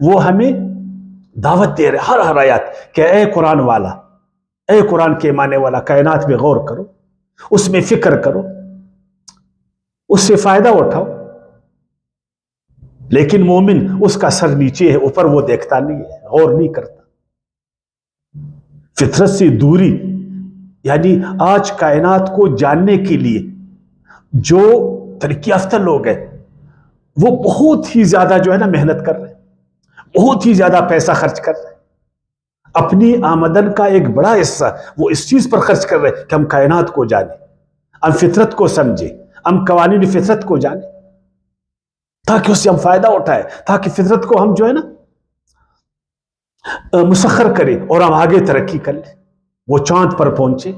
وہ ہمیں دعوت دے رہے ہر آیات کہ اے قرآن والا، اے قرآن کے ماننے والا، کائنات میں غور کرو، اس میں فکر کرو، اس سے فائدہ اٹھاؤ۔ لیکن مومن اس کا سر نیچے ہے، اوپر وہ دیکھتا نہیں ہے، غور نہیں کرتا۔ فطرت سے دوری، یعنی آج کائنات کو جاننے کے لیے جو ترقی یافتہ لوگ ہیں وہ بہت ہی زیادہ جو ہے نا محنت کر رہے ہیں، بہت ہی زیادہ پیسہ خرچ کر رہے ہیں، اپنی آمدن کا ایک بڑا حصہ وہ اس چیز پر خرچ کر رہے ہیں کہ ہم کائنات کو جانیں، ہم فطرت کو سمجھیں، ہم قوانین فطرت کو جانیں، تاکہ اس سے ہم فائدہ اٹھائیں، تاکہ فطرت کو ہم جو ہے نا مسخر کریں اور ہم آگے ترقی کر لیں، وہ چاند پر پہنچے،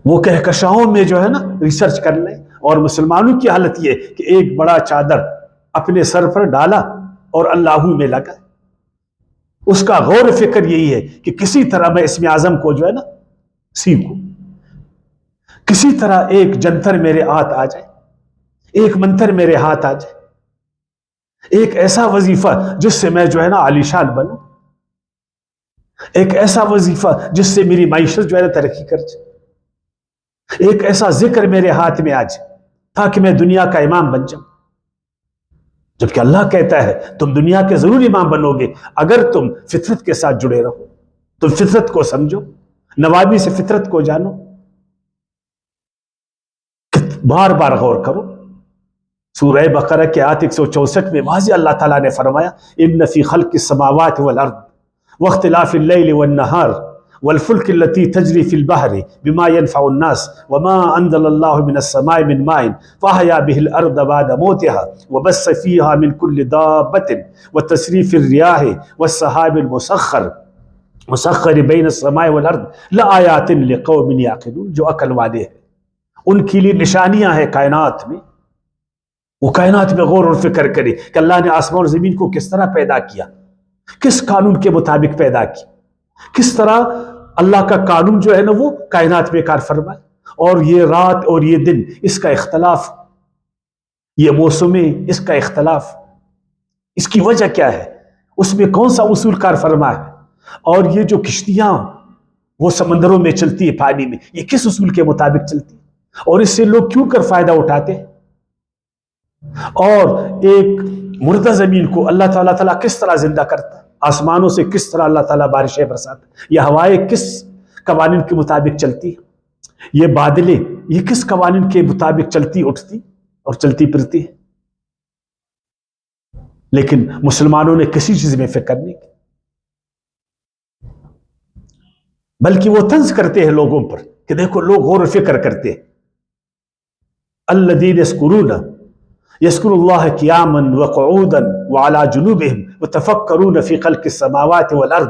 وہ کہکشاؤں میں جو ہے نا ریسرچ کر لیں۔ اور مسلمانوں کی حالت یہ کہ ایک بڑا چادر اپنے سر پر ڈالا اور اللہ میں لگا، اس کا غور فکر یہی ہے کہ کسی طرح میں اسم اعظم کو جو ہے نا سیکھوں، کسی طرح ایک جنتر میرے ہاتھ آ جائے، ایک منتر میرے ہاتھ آ جائے، ایک ایسا وظیفہ جس سے میں جو ہے نا عالیشان بنوں، ایک ایسا وظیفہ جس سے میری معیشت جو ہے نا ترقی کر جائے، ایک ایسا ذکر میرے ہاتھ میں آ جائے تاکہ میں دنیا کا امام بن جاؤں۔ جبکہ اللہ کہتا ہے تم دنیا کے ضرور امام بنو گے اگر تم فطرت کے ساتھ جڑے رہو، تم فطرت کو سمجھو، نوابی سے فطرت کو جانو، بار بار غور کرو۔ سورہ بقرہ کے آیت 164 میں واضح اللہ تعالیٰ نے فرمایا ان فی خلق السماوات والارض واختلاف اللیل والنہار والفلک التي تجری فی البحر بما ينفع الناس وما انزل اللہ من السماء من ماء فاحیا به الارض بعد موتها وبث فیہا من کل دابۃ وتصریف الریاح والسحاب المسخر بین السماء والارض لآیات لقوم یعقلون، جو عقل والے ہیں ان کے لیے نشانیاں ہیں کائنات میں، وہ کائنات میں غور اور فکر کرے کہ اللہ نے آسمان اور زمین کو کس طرح پیدا کیا، کس قانون کے مطابق پیدا کی، کس طرح اللہ کا قانون جو ہے نا وہ کائنات میں کار فرمائے، اور یہ رات اور یہ دن اس کا اختلاف، یہ موسمیں اس کا اختلاف، اس کی وجہ کیا ہے، اس میں کون سا اصول کار فرما ہے، اور یہ جو کشتیاں وہ سمندروں میں چلتی ہے پانی میں، یہ کس اصول کے مطابق چلتی ہے، اور اس سے لوگ کیوں کر فائدہ اٹھاتے ہیں، اور ایک مردہ زمین کو اللہ تعالیٰ کس طرح زندہ کرتا ہے، آسمانوں سے کس طرح اللہ تعالیٰ بارشیں برساتا، یہ ہوائیں کس قوانین کے مطابق چلتی، یہ بادلیں یہ کس قوانین کے مطابق چلتی اٹھتی اور چلتی پھرتی ہے۔ لیکن مسلمانوں نے کسی چیز میں فکر نہیں کی، بلکہ وہ طنز کرتے ہیں لوگوں پر کہ دیکھو لوگ غور و فکر کرتے ہیں۔ الذین یذکرون اللہ قیاما وقعودا وعلی جنوبہم وتفکرون فی خلق السماوات والارض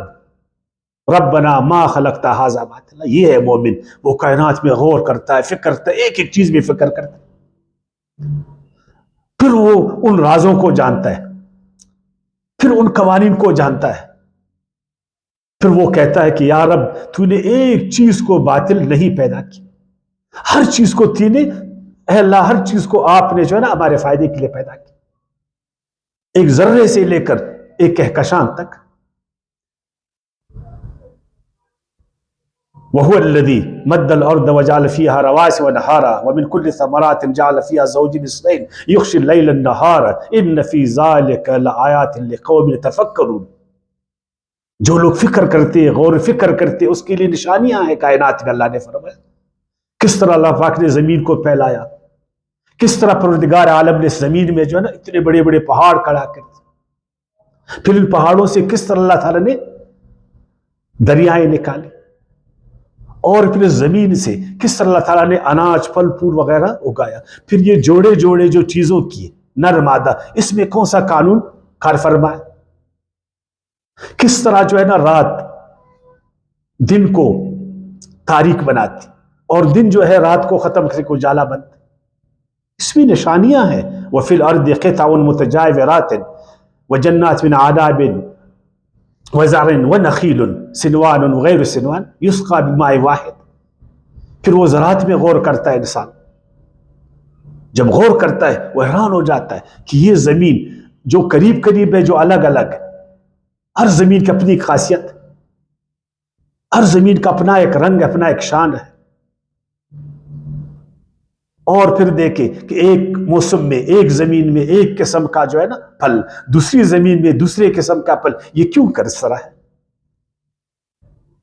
ربنا ما خلقت ھذا باطلا، یہ ہے مومن، وہ کائنات میں غور کرتا ہے، فکر کرتا ہے، ایک ایک چیز میں فکر کرتا ہے، پھر وہ ان رازوں کو جانتا ہے، پھر ان قوانین کو جانتا ہے، پھر وہ کہتا ہے کہ یا رب تو نے ایک چیز کو باطل نہیں پیدا کی، ہر چیز کو تینے، اے اللہ ہر چیز کو آپ نے جو ہے نا ہمارے فائدے کے لیے پیدا کی، ایک ذرے سے لے کر ایک کہکشاں تک۔ وَهُوَ الَّذِي مَدَّ الْأَرْضَ وَجَعَلَ فِيهَا رَوَاسِيَ وَأَنْهَارًا وَمِنْ كُلِّ ثَمَرَاتٍ جَعَلَ فِيهَا زَوْجَيْنِ اثْنَيْنِ يُغْشِي اللَّيْلَ النَّهَارَ إِنَّ فِي ذَلِكَ لَآيَاتٍ لِقَوْمٍ يَتَفَكَّرُونَ، جو لوگ فکر کرتے ہیں، غور فکر کرتے ہیں، اس کے لیے نشانیاں ہیں کائنات میں۔ اللہ نے فرمایا کس طرح اللہ پاک نے زمین کو پھیلایا، کس طرح پروردگار عالم نے زمین میں جو ہے نا اتنے بڑے بڑے پہاڑ کھڑا کر دیے، پھر ان پہاڑوں سے کس طرح اللہ تعالیٰ نے دریائیں نکالے، اور پھر زمین سے کس طرح اللہ تعالیٰ نے اناج پھل پھول وغیرہ اگایا، پھر یہ جوڑے جوڑے جو چیزوں کی نر مادہ، اس میں کون سا قانون کار فرما ہے، کس طرح جو ہے نا رات دن کو تاریک بناتی اور دن جو ہے رات کو ختم کر کے اجالا بنتا، اس میں نشانیاں ہیں۔ وَفِي الْأَرْضِ قِطَعٌ مُتَجَاوِرَاتٍ وَجَنَّاتٍ مِنْ عَنَابٍ وَزَرْعٍ وَنَخِيلٌ صِنْوَانٌ وَغَيْرُ صِنْوَانٍ يُسْقَىٰ بِمَاءٍ وَاحِدٍ۔ پھر وہ زراعت میں غور کرتا ہے انسان، جب غور کرتا ہے وہ حیران ہو جاتا ہے کہ یہ زمین جو قریب قریب ہے، جو الگ الگ ہے. ہر زمین کی اپنی ایک خاصیت، ہر زمین کا اپنا ایک رنگ، اپنا ایک شان ہے. اور پھر دیکھیں کہ ایک موسم میں، ایک زمین میں ایک قسم کا جو ہے نا پھل، دوسری زمین میں دوسرے قسم کا پھل. یہ کیوں کر اس طرح ہے؟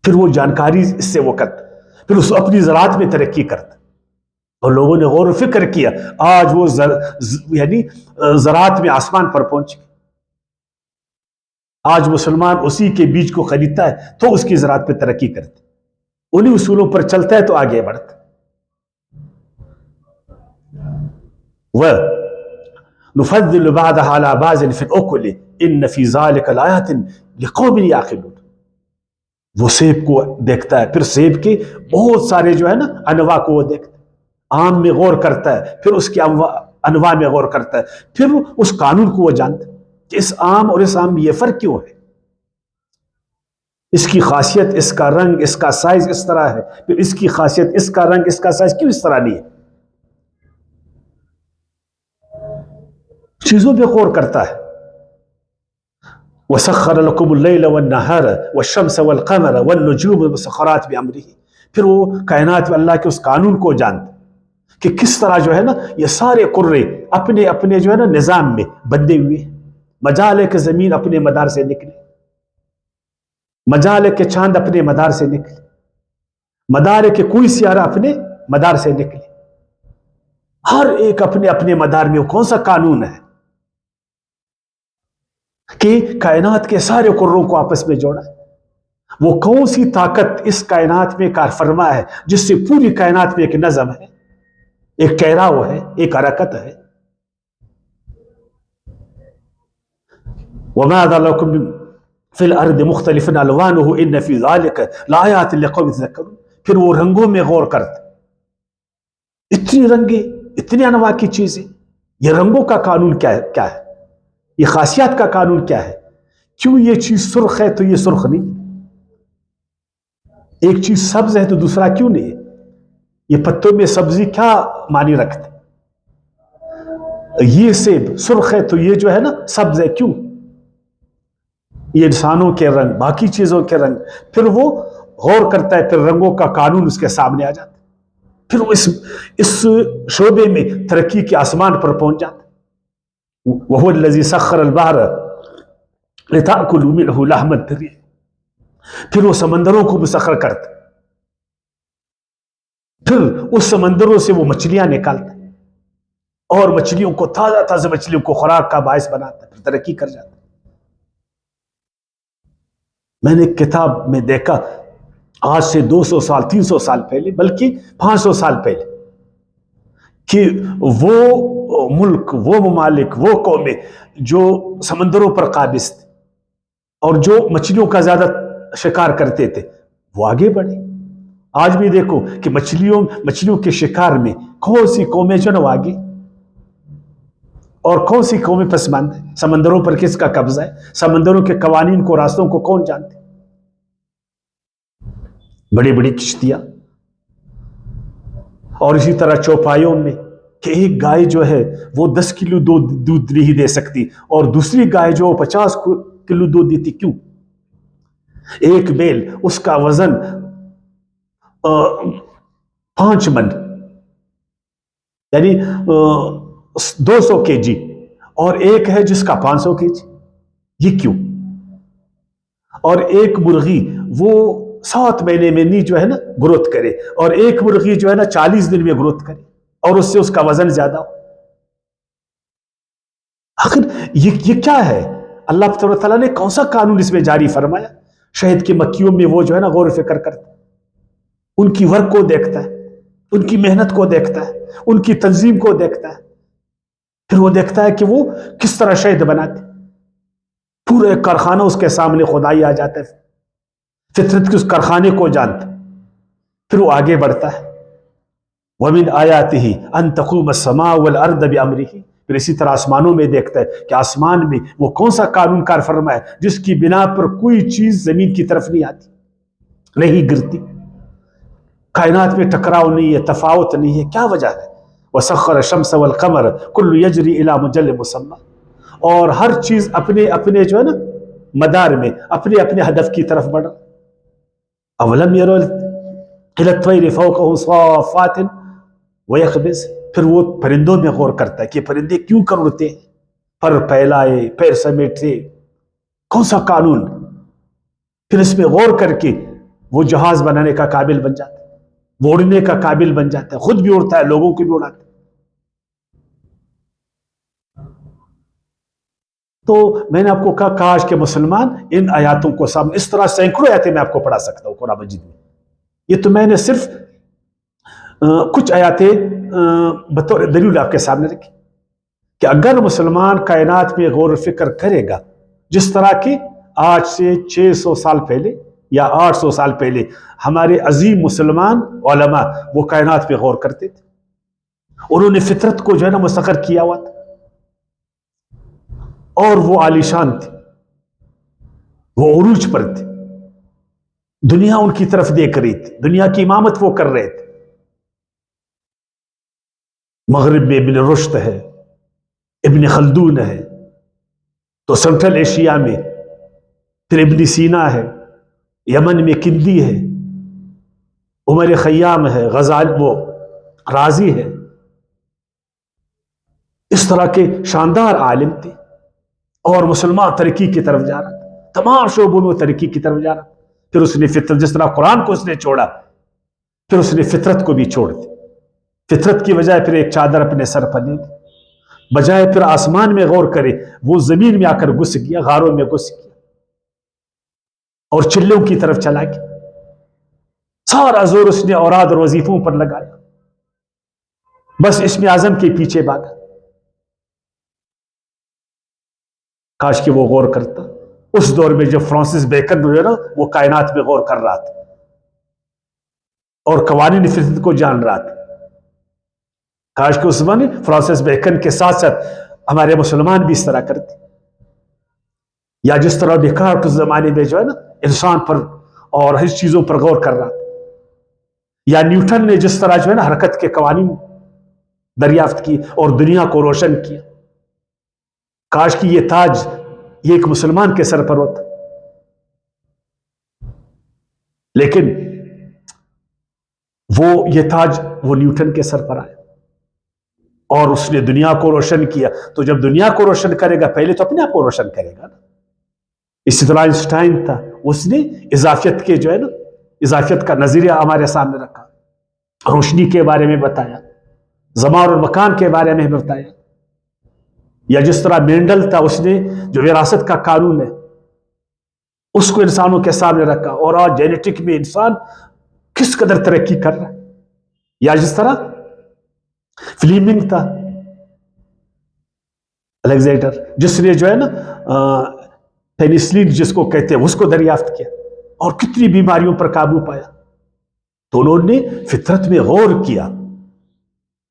پھر وہ جانکاری اس سے وہ کرتا، پھر اس اپنی زراعت میں ترقی کرتا. اور لوگوں نے غور و فکر کیا، آج وہ یعنی زراعت میں آسمان پر پہنچ گئے. آج مسلمان اسی کے بیج کو خریدتا ہے تو اس کی زراعت پہ ترقی کرتے، انہی اصولوں پر چلتا ہے تو آگے بڑھتا. وَنُفَضِّلُ بَعْضَهَا عَلَى بَعْضٍ فِي الْأُكُلِ إِنَّ فِي ذَلِكَ لَآيَاتٍ لِقَوْمٍ يَعْقِلُونَ. وہ سیب کو دیکھتا ہے، پھر سیب کے بہت سارے جو ہے نا انواع کو وہ دیکھتا ہے. آم میں غور کرتا ہے، پھر اس کے انواع میں غور کرتا ہے، پھر اس قانون کو وہ جانتا ہے کہ اس آم اور اس آم میں یہ فرق کیوں ہے، اس کی خاصیت، اس کا رنگ، اس کا سائز اس طرح ہے، پھر اس کی خاصیت، اس کا رنگ، اس کا سائز کیوں اس طرح نہیں ہے. چیزوں پہ غور کرتا ہے. وَسَخَّرَ لَكُمُ اللَّيْلَ وَالنَّهَارَ وَالشَّمْسَ وَالْقَمَرَ وَالنُّجُومَ مُسَخَّرَاتٍ بِأَمْرِهِ. پھر وہ کائنات میں اللہ کے اس قانون کو جانتا کہ کس طرح جو ہے نا یہ سارے قرے اپنے اپنے جو ہے نا نظام میں بندے ہوئے. مجال ہے کہ زمین اپنے مدار سے نکلے، مجال ہے کہ چاند اپنے مدار سے نکلے، مدار ہے کہ کوئی سیارہ اپنے مدار سے نکلے. ہر ایک اپنے اپنے مدار میں. وہ کون سا قانون ہے کہ کائنات کے سارے قروں کو آپس میں جوڑا ہے؟ وہ کون سی طاقت اس کائنات میں کار فرما ہے جس سے پوری کائنات میں ایک نظم ہے، ایک ٹھہراؤ ہے، ایک حرکت ہے. وَمَا ذَا لَكُمْ فِي الْأَرْضِ مُخْتَلِفًا أَلْوَانُهُ إِنَّ فِي ذَلِكَ لَآيَاتٍ لِقَوْمٍ يَتَّقُونَ. پھر وہ رنگوں میں غور کرتے، اتنی رنگیں، اتنے انواع کی چیزیں. یہ رنگوں کا قانون کیا ہے؟ یہ خاصیت کا قانون کیا ہے؟ کیوں یہ چیز سرخ ہے تو یہ سرخ نہیں؟ ایک چیز سبز ہے تو دوسرا کیوں نہیں ہے؟ یہ پتوں میں سبزی کیا معنی رکھتے؟ یہ سیب سرخ ہے تو یہ جو ہے نا سبز ہے، کیوں؟ یہ انسانوں کے رنگ، باقی چیزوں کے رنگ. پھر وہ غور کرتا ہے، پھر رنگوں کا قانون اس کے سامنے آ جاتا ہے. پھر وہ اس شعبے میں ترقی کے آسمان پر پہنچ جاتا ہے. وَهُوَ الَّذِي سَخَّرَ الْبَحْرَ لِتَأْكُلُوا مِنْهُ لَحْمًا طَرِيًّا. پھر وہ سمندروں کو مسخر کرتا، پھر اس سمندروں سے وہ مچھلیاں نکالتا اور مچھلیوں کو، تازہ تازہ مچھلیوں کو خوراک کا باعث بناتا، پھر ترقی کر جاتا. میں نے کتاب میں دیکھا آج سے 200 سال 300 سال پہلے، بلکہ 500 سال پہلے، کہ وہ ملک، وہ ممالک، وہ قومیں جو سمندروں پر قابض تھے اور جو مچھلیوں کا زیادہ شکار کرتے تھے، وہ آگے بڑھے. آج بھی دیکھو کہ مچھلیوں کے شکار میں کون سی قومیں جو نا آگے اور کون سی قومیں پسماندہ ہیں. سمندروں پر کس کا قبضہ ہے؟ سمندروں کے قوانین کو، راستوں کو کون جانتے؟ بڑی بڑی کشتیاں. اور اسی طرح چوپایوں میں کہ ایک گائے جو ہے وہ 10 کلو دودھ نہیں دے سکتی اور دوسری گائے جو 50 کلو دودھ دیتی. کیوں؟ ایک بیل، اس کا وزن 5 من یعنی 200 کے جی، اور ایک ہے جس کا 500 کے جی. یہ کیوں؟ اور ایک مرغی وہ 7 مہینے میں نہیں جو ہے نا گروتھ کرے، اور ایک مرغی جو ہے نا 40 دن میں گروتھ کرے اور اس سے اس کا وزن زیادہ ہو. آخر یہ کیا ہے؟ اللہ تعالیٰ نے کون سا قانون اس میں جاری فرمایا؟ شہد کی مکھیوں میں وہ جو ہے نا غور و فکر کرتا، ان کی ورک کو دیکھتا ہے، ان کی محنت کو دیکھتا ہے، ان کی تنظیم کو دیکھتا ہے. پھر وہ دیکھتا ہے کہ وہ کس طرح شہد بناتے. پورے کارخانہ اس کے سامنے خدائی آ جاتا ہے، فطرت کے اس کارخانے کو جانتا. پھر وہ آگے بڑھتا ہے. وَمِنْ آيَاتِهِ أَن تَقُومَ السَّمَاءُ وَالْأَرْضَ بِأَمْرِهِ. پھر اسی طرح آسمانوں میں دیکھتا ہے کہ آسمان میں وہ کون سا قانون کار فرما ہے جس کی بنا پر کوئی چیز زمین کی طرف نہیں آتی، نہیں گرتی. کائنات میں ٹکراؤ نہیں ہے، تفاوت نہیں ہے. کیا وجہ ہے؟ وَسَخَّرَ الشَّمْسَ وَالْقَمَرَ كُلٌّ يَجْرِي إِلَى مُجَلٍّ مُّسَمًّى. اور ہر چیز اپنے اپنے جو ہے نا مدار میں اپنے اپنے ہدف کی طرف بڑھا. اولم يروا الى الطير فوقهم صافات ويقبض. پھر وہ پرندوں میں غور کرتا ہے کہ پرندے کیوں کر اڑتے ہیں, پر پھیلائے پیر سمیٹے, کون سا قانون. پھر اس میں غور کر کے وہ جہاز بنانے کا قابل بن جاتا ہے, وہ اڑنے کا قابل بن جاتا ہے, خود بھی اڑتا ہے, لوگوں کو بھی اڑاتا ہے. تو میں نے آپ کو کہا کاش کہ مسلمان ان آیاتوں کو سامنے, اس طرح سینکڑوں آیاتیں میں آپ کو پڑھا سکتا ہوں قرآن مجید میں. یہ تو میں نے صرف کچھ آیاتیں بطور دلیل آپ کے سامنے رکھی کہ اگر مسلمان کائنات میں غور و فکر کرے گا, جس طرح کہ آج سے 600 سال پہلے یا 800 سال پہلے ہمارے عظیم مسلمان علماء وہ کائنات پہ غور کرتے تھے, انہوں نے فطرت کو جو ہے نا مسخر کیا ہوا تھا, اور وہ عالیشان تھے, وہ عروج پر تھے, دنیا ان کی طرف دیکھ رہی تھی, دنیا کی امامت وہ کر رہے تھے. مغرب میں ابن رشد ہے, ابن خلدون ہے, تو سنٹرل ایشیا میں پھر ابن سینا ہے, یمن میں کندی ہے, عمر خیام ہے, غزال وہ رازی ہے. اس طرح کے شاندار عالم تھے, اور مسلمان ترقی کی طرف جا رہا تھا, تمام شعبوں میں ترقی کی طرف جا رہا. پھر اس نے فطرت, جس طرح قرآن کو اس نے چھوڑا, پھر اس نے فطرت کو بھی چھوڑ دی. فطرت کی بجائے پھر ایک چادر اپنے سر پر لے لی, بجائے پھر آسمان میں غور کرے وہ زمین میں آ کر گھس گیا, غاروں میں گھس گیا اور چلوں کی طرف چلا گیا. سارا زور اس نے اوراد اور وظیفوں پر لگایا, بس اسم اعظم کے پیچھے بھاگا. کاش کہ وہ غور کرتا اس دور میں جب فرانسس بیکن جو ہے نا وہ کائنات میں غور کر رہا تھا اور قوانین فطرت کو جان رہا تھا. کاش کہ اس زمانے فرانسس بیکن کے ساتھ ساتھ ہمارے مسلمان بھی اس طرح کرتے, یا جس طرح ڈیکارٹ اس زمانے میں جو ہے نا انسان پر اور ہر چیزوں پر غور کر رہا تھا, یا نیوٹن نے جس طرح جو ہے نا حرکت کے قوانین دریافت کی اور دنیا کو روشن کیا. کاش کہ یہ تاج یہ ایک مسلمان کے سر پر ہوتا, لیکن وہ یہ تاج وہ نیوٹن کے سر پر آیا اور اس نے دنیا کو روشن کیا. تو جب دنیا کو روشن کرے گا پہلے تو اپنے آپ کو روشن کرے گا نا. اسی طرح آئنسٹائن تھا, اس نے اضافیت کے جو ہے نا اضافیت کا نظریہ ہمارے سامنے رکھا, روشنی کے بارے میں بتایا, زمان اور مکان کے بارے میں بتایا. یا جس طرح مینڈل تھا, اس نے جو وراثت کا قانون ہے اس کو انسانوں کے سامنے رکھا, اور آج جینیٹک میں انسان کس قدر ترقی کر رہا ہے. یا جس طرح فلیمنگ تھا, الیگزینڈر, جس نے جو ہے نا پینسلین جس کو کہتے ہیں اس کو دریافت کیا اور کتنی بیماریوں پر قابو پایا. تو انہوں نے فطرت میں غور کیا,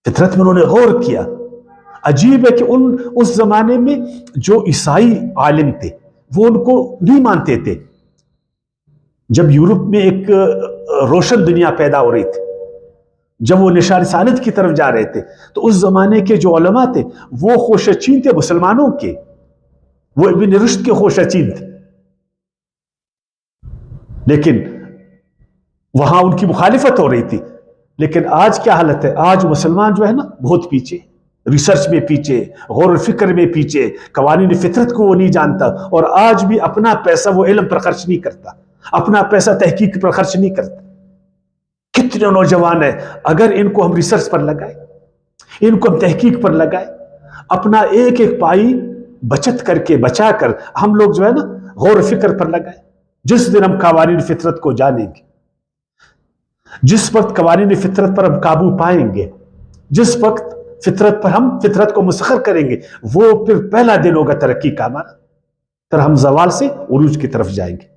فطرت میں انہوں نے غور کیا. عجیب ہے کہ اس زمانے میں جو عیسائی عالم تھے وہ ان کو نہیں مانتے تھے. جب یورپ میں ایک روشن دنیا پیدا ہو رہی تھی, جب وہ نشان رسالت کی طرف جا رہے تھے, تو اس زمانے کے جو علماء تھے وہ خوشچین تھے مسلمانوں کے, وہ ابن رشد کے خوشچین تھے, لیکن وہاں ان کی مخالفت ہو رہی تھی. لیکن آج کیا حالت ہے, آج مسلمان جو ہے نا بہت پیچھے, ریسرچ میں پیچھے, غور و فکر میں پیچھے, قوانین فطرت کو وہ نہیں جانتا, اور آج بھی اپنا پیسہ وہ علم پر خرچ نہیں کرتا, اپنا پیسہ تحقیق پر خرچ نہیں کرتا. کتنے نوجوان ہیں, اگر ان کو ہم ریسرچ پر لگائیں, ان کو ہم تحقیق پر لگائیں, اپنا ایک ایک پائی بچت کر کے بچا کر ہم لوگ جو ہے نا غور و فکر پر لگائیں, جس دن ہم قوانین فطرت کو جانیں گے, جس وقت قوانین فطرت پر ہم قابو پائیں گے, جس وقت فطرت پر ہم فطرت کو مسخر کریں گے, وہ پھر پہلا دن ہوگا ترقی کا ہمارا. پھر ہم زوال سے عروج کی طرف جائیں گے.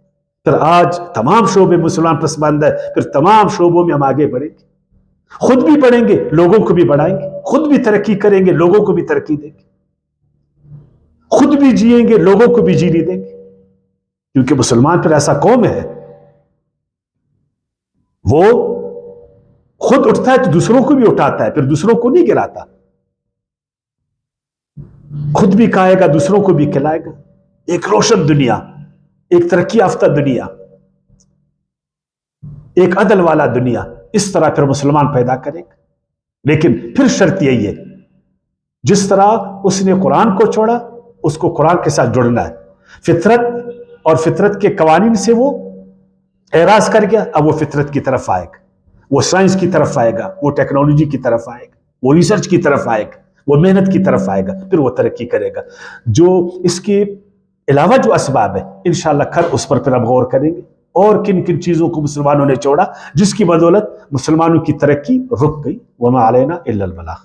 پھر آج تمام شعبے مسلمان پسماندہ ہے, پھر تمام شعبوں میں ہم آگے بڑھیں گے, خود بھی بڑھیں گے, لوگوں کو بھی بڑھائیں گے, خود بھی ترقی کریں گے, لوگوں کو بھی ترقی دیں گے, خود بھی جیئیں گے, لوگوں کو بھی جینے دیں گے. کیونکہ مسلمان پھر ایسا قوم ہے, وہ خود اٹھتا ہے تو دوسروں کو بھی اٹھاتا ہے, پھر دوسروں کو نہیں گراتا. خود بھی کھائے گا، دوسروں کو بھی کھلائے گا. ایک روشن دنیا، ایک ترقی یافتہ دنیا، ایک عدل والا دنیا. اس طرح پھر مسلمان پیدا کرے گا. لیکن پھر شرط یہی ہے، جس طرح اس نے قرآن کو چھوڑا اس کو قرآن کے ساتھ جڑنا ہے. فطرت اور فطرت کے قوانین سے وہ اعراض کر گیا، اب وہ فطرت کی طرف آئے گا، وہ سائنس کی طرف آئے گا، وہ ٹیکنالوجی کی طرف آئے گا، وہ ریسرچ کی طرف آئے گا، وہ محنت کی طرف آئے گا، پھر وہ ترقی کرے گا. جو اس کے علاوہ جو اسباب ہے انشاءاللہ کل اس پر پھر اب غور کریں گے، اور کن کن چیزوں کو مسلمانوں نے چھوڑا جس کی بدولت مسلمانوں کی ترقی رک گئی. وما علینا الا البلاغ.